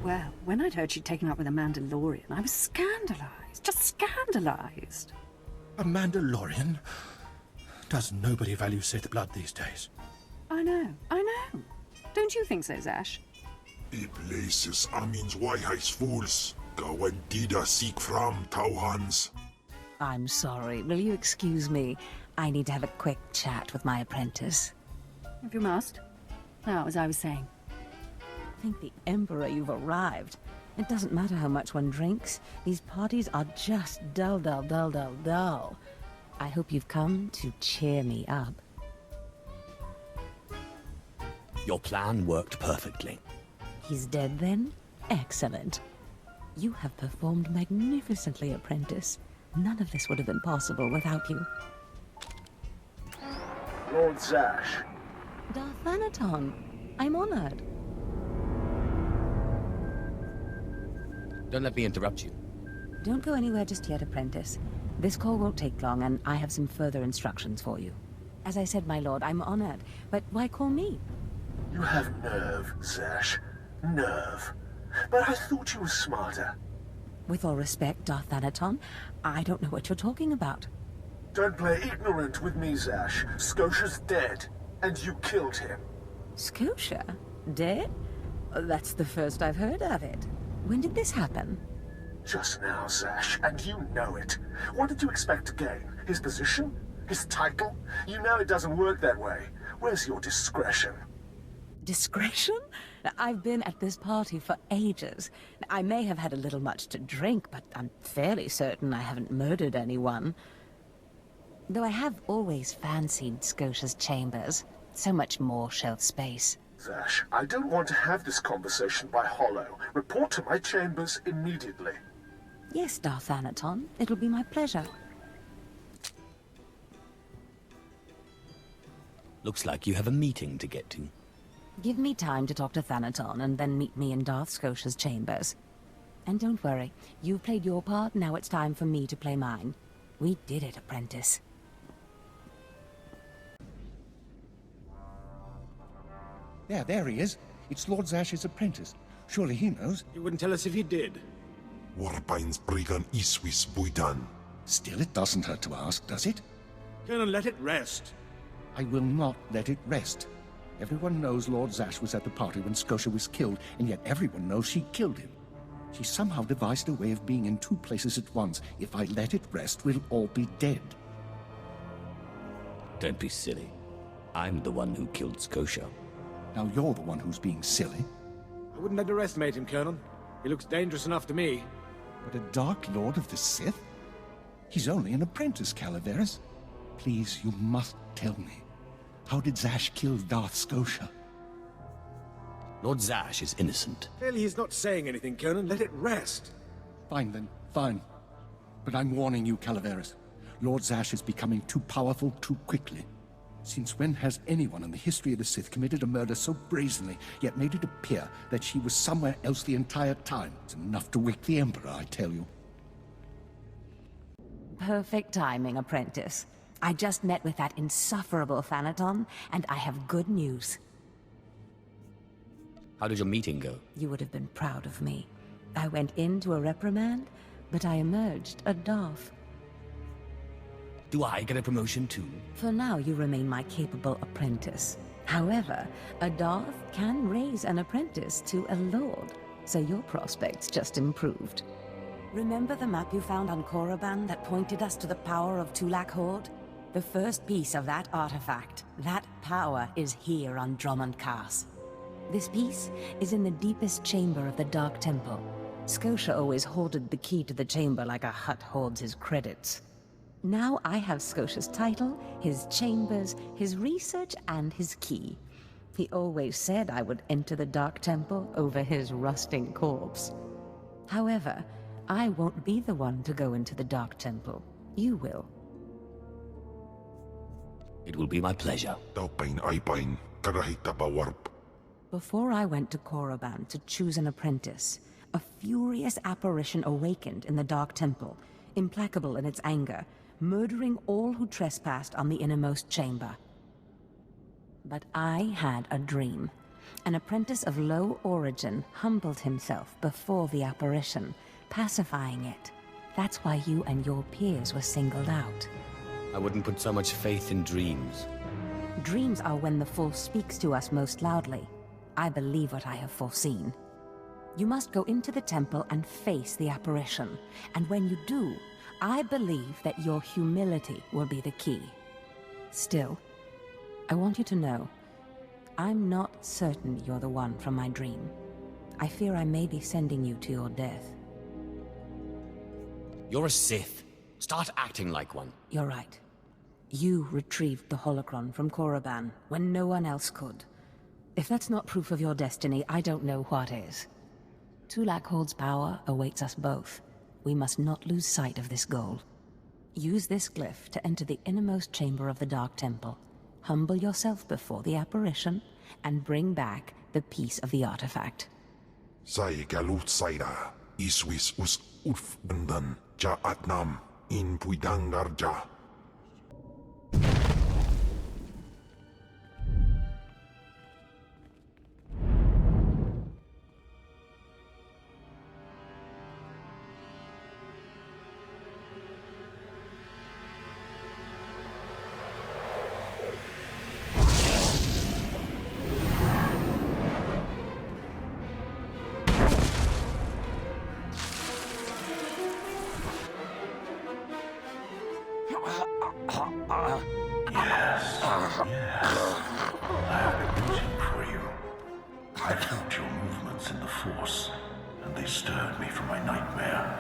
Well, when I'd heard she'd taken up with a Mandalorian, I was scandalized. Just scandalized. A Mandalorian? Does nobody value Sith blood these days? I know. Don't you think so, Zash? Places Amin's Wise Fools. Gawantida seek from Tauhans. I'm sorry. Will you excuse me? I need to have a quick chat with my apprentice. If you must. Now, as I was saying. Thank the Emperor you've arrived. It doesn't matter how much one drinks. These parties are just dull. I hope you've come to cheer me up. Your plan worked perfectly. He's dead then? Excellent. You have performed magnificently, apprentice. None of this would have been possible without you. Lord Zash. Darth Thanaton, I'm honored. Don't let me interrupt you. Don't go anywhere just yet, apprentice. This call won't take long, and I have some further instructions for you. As I said, my lord, I'm honored. But why call me? You have nerve, Zash. Nerve. But I thought you were smarter. With all respect, Darth Thanaton, I don't know what you're talking about. Don't play ignorant with me, Zash. Scotia's dead, and you killed him. Scotia? Dead? That's the first I've heard of it. When did this happen? Just now, Zash, and you know it. What did you expect to gain? His position? His title? You know it doesn't work that way. Where's your discretion? Discretion? I've been at this party for ages. I may have had a little much to drink, but I'm fairly certain I haven't murdered anyone. Though I have always fancied Scotia's chambers. So much more shelf space. Zash, I don't want to have this conversation by hollow. Report to my chambers immediately. Yes, Darth Thanaton. It'll be my pleasure. Looks like you have a meeting to get to. Give me time to talk to Thanaton, and then meet me in Darth Scotia's chambers. And don't worry, you've played your part, now it's time for me to play mine. We did it, apprentice. There he is. It's Lord Zash's apprentice. Surely he knows. You wouldn't tell us if you did. Warpines Brigan Iswis Buidan. Still, it doesn't hurt to ask, does it? Colonel, let it rest. I will not let it rest. Everyone knows Lord Zash was at the party when Scotia was killed, and yet everyone knows she killed him. She somehow devised a way of being in two places at once. If I let it rest, we'll all be dead. Don't be silly. I'm the one who killed Scotia. Now you're the one who's being silly. I wouldn't underestimate him, Colonel. He looks dangerous enough to me. But a Dark Lord of the Sith? He's only an apprentice, Calaveras. Please, you must tell me. How did Zash kill Darth Scotia? Lord Zash is innocent. Clearly he's not saying anything, Colonel. Let it rest. Fine then, fine. But I'm warning you, Calaveras. Lord Zash is becoming too powerful too quickly. Since when has anyone in the history of the Sith committed a murder so brazenly, yet made it appear that she was somewhere else the entire time? It's enough to wake the Emperor, I tell you. Perfect timing, apprentice. I just met with that insufferable Thanaton, and I have good news. How did your meeting go? You would have been proud of me. I went into a reprimand, but I emerged a Darth. Do I get a promotion too? For now, you remain my capable apprentice. However, a Darth can raise an apprentice to a Lord, so your prospects just improved. Remember the map you found on Korriban that pointed us to the power of Tulak Horde? The first piece of that artifact, that power, is here on Drummond Cast. This piece is in the deepest chamber of the Dark Temple. Scotia always hoarded the key to the chamber like a Hutt hoards his credits. Now I have Scotia's title, his chambers, his research, and his key. He always said I would enter the Dark Temple over his rusting corpse. However, I won't be the one to go into the Dark Temple. You will. It will be my pleasure. Before I went to Korriban to choose an apprentice, a furious apparition awakened in the Dark Temple, implacable in its anger, murdering all who trespassed on the innermost chamber. But I had a dream. An apprentice of low origin humbled himself before the apparition, pacifying it. That's why you and your peers were singled out. I wouldn't put so much faith in dreams. Dreams are when the Force speaks to us most loudly. I believe what I have foreseen. You must go into the temple and face the apparition. And when you do, I believe that your humility will be the key. Still, I want you to know, I'm not certain you're the one from my dream. I fear I may be sending you to your death. You're a Sith. Start acting like one. You're right. You retrieved the holocron from Korriban when no one else could. If that's not proof of your destiny, I don't know what is. Tulak Horde's power awaits us both. We must not lose sight of this goal. Use this glyph to enter the innermost chamber of the Dark Temple. Humble yourself before the apparition, and bring back the piece of the artifact. Sai galut saira, iswis us urf bendan, ja atnam, in puidangarja. Yes. I have been waiting for you. I felt your movements in the Force, and they stirred me from my nightmare.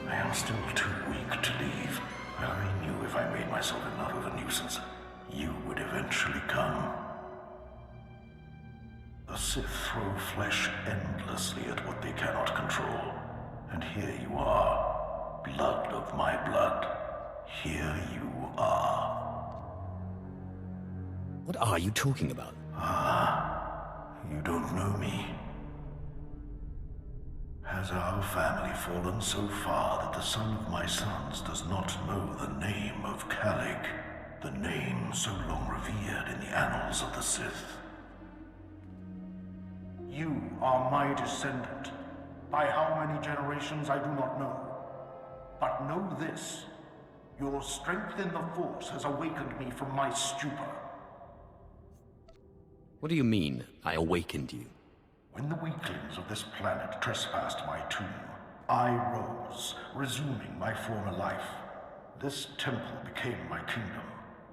I am still too weak to leave, but I knew if I made myself enough of a nuisance, you would eventually come. The Sith throw flesh endlessly at what they cannot control, and here you are, blood of my blood. Here you are. What are you talking about? You don't know me. Has our family fallen so far that the son of my sons does not know the name of Calig, the name so long revered in the annals of the Sith? You are my descendant. By how many generations, I do not know. But know this. Your strength in the Force has awakened me from my stupor. What do you mean, I awakened you? When the weaklings of this planet trespassed my tomb, I rose, resuming my former life. This temple became my kingdom,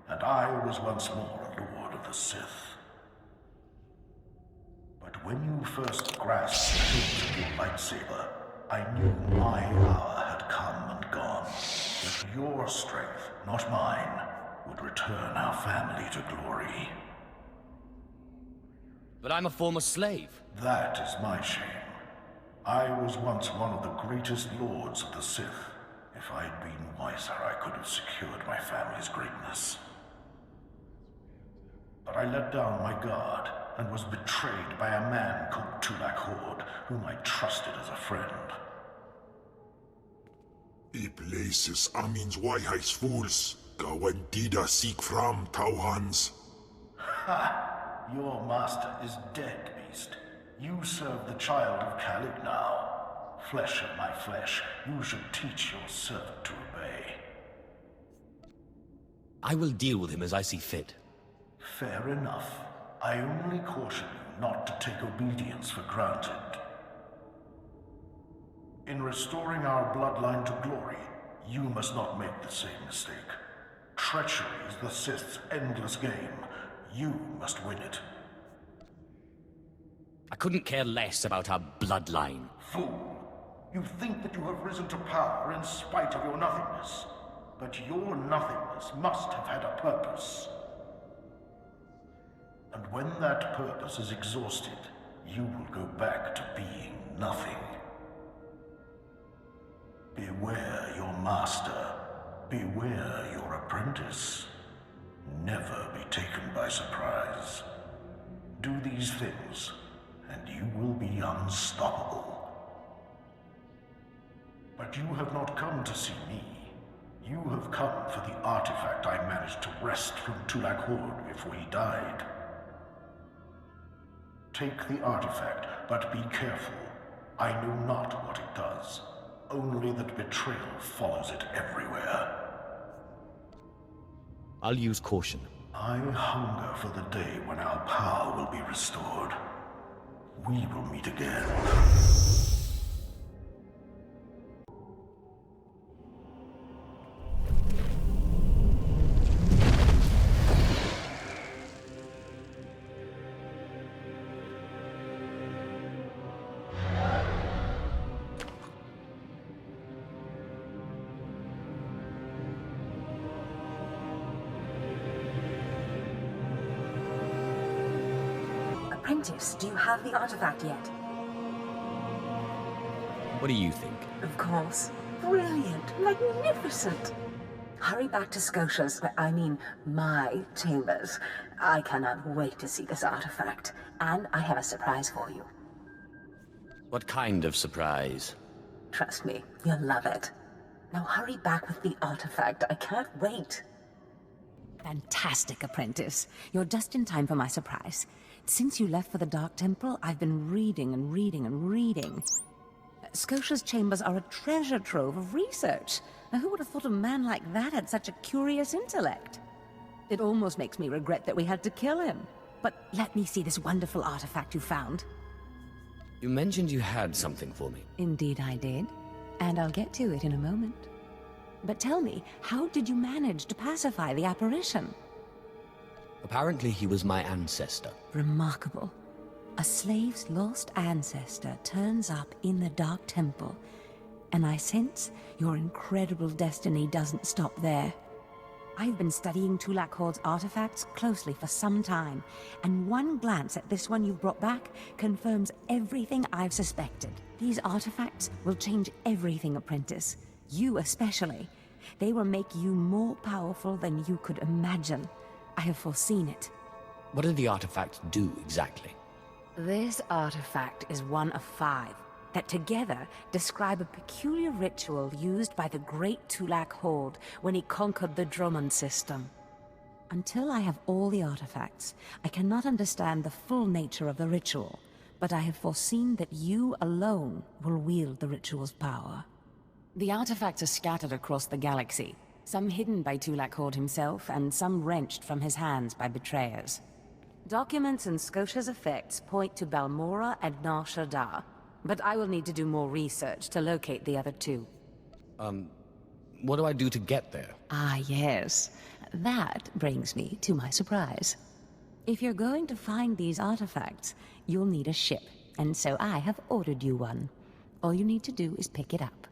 and I was once more a lord of the Sith. But when you first grasped the hilt of your lightsaber, I knew my hour had come and gone. That your strength, not mine, would return our family to glory. But I'm a former slave. That is my shame. I was once one of the greatest lords of the Sith. If I'd been wiser, I could have secured my family's greatness. But I let down my guard and was betrayed by a man called Tulak Horde, whom I trusted as a friend. Places amins wajhais fools, gawendida seek from Tauhans. Ha! Your master is dead, beast. You serve the child of Calig now. Flesh of my flesh, you should teach your servant to obey. I will deal with him as I see fit. Fair enough. I only caution you not to take obedience for granted. In restoring our bloodline to glory, you must not make the same mistake. Treachery is the Sith's endless game. You must win it. I couldn't care less about our bloodline. Fool! You think that you have risen to power in spite of your nothingness. But your nothingness must have had a purpose. And when that purpose is exhausted, you will go back to being nothing. Beware your master. Beware your apprentice. Never be taken by surprise. Do these things, and you will be unstoppable. But you have not come to see me. You have come for the artifact I managed to wrest from Tulak Horde before he died. Take the artifact, but be careful. I know not what it does. Only that betrayal follows it everywhere. I'll use caution. I hunger for the day when our power will be restored. We will meet again. Apprentice, do you have the artifact yet? What do you think? Of course. Brilliant. Magnificent. Hurry back to Scotia's, my chambers. I cannot wait to see this artifact. And I have a surprise for you. What kind of surprise? Trust me, you'll love it. Now hurry back with the artifact. I can't wait. Fantastic, Apprentice. You're just in time for my surprise. Since you left for the Dark Temple, I've been reading and reading and reading. Scotia's chambers are a treasure trove of research. Now, who would have thought a man like that had such a curious intellect? It almost makes me regret that we had to kill him. But let me see this wonderful artifact you found. You mentioned you had something for me. Indeed I did. And I'll get to it in a moment. But tell me, how did you manage to pacify the apparition? Apparently he was my ancestor. Remarkable. A slave's lost ancestor turns up in the Dark Temple, and I sense your incredible destiny doesn't stop there. I've been studying Tulak Horde's artifacts closely for some time, and one glance at this one you've brought back confirms everything I've suspected. These artifacts will change everything, Apprentice. You especially. They will make you more powerful than you could imagine. I have foreseen it. What do the artifacts do exactly? This artifact is one of 5 that together describe a peculiar ritual used by the great Tulak Horde when he conquered the Drummond system. Until I have all the artifacts, I cannot understand the full nature of the ritual, but I have foreseen that you alone will wield the ritual's power. The artifacts are scattered across the galaxy, some hidden by Tulak Horde himself, and some wrenched from his hands by betrayers. Documents and Scotia's effects point to Balmora and Nar Shaddaa, but I will need to do more research to locate the other 2. What do I do to get there? Ah, yes. That brings me to my surprise. If you're going to find these artifacts, you'll need a ship, and so I have ordered you one. All you need to do is pick it up.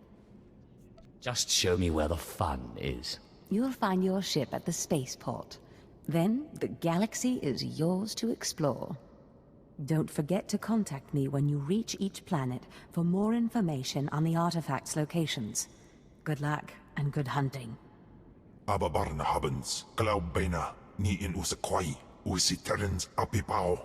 Just show me where the fun is. You'll find your ship at the spaceport. Then, the galaxy is yours to explore. Don't forget to contact me when you reach each planet for more information on the artifacts' locations. Good luck, and good hunting. Ababarna habens, Klaubeina, ni in usakwai, usiterens apipao.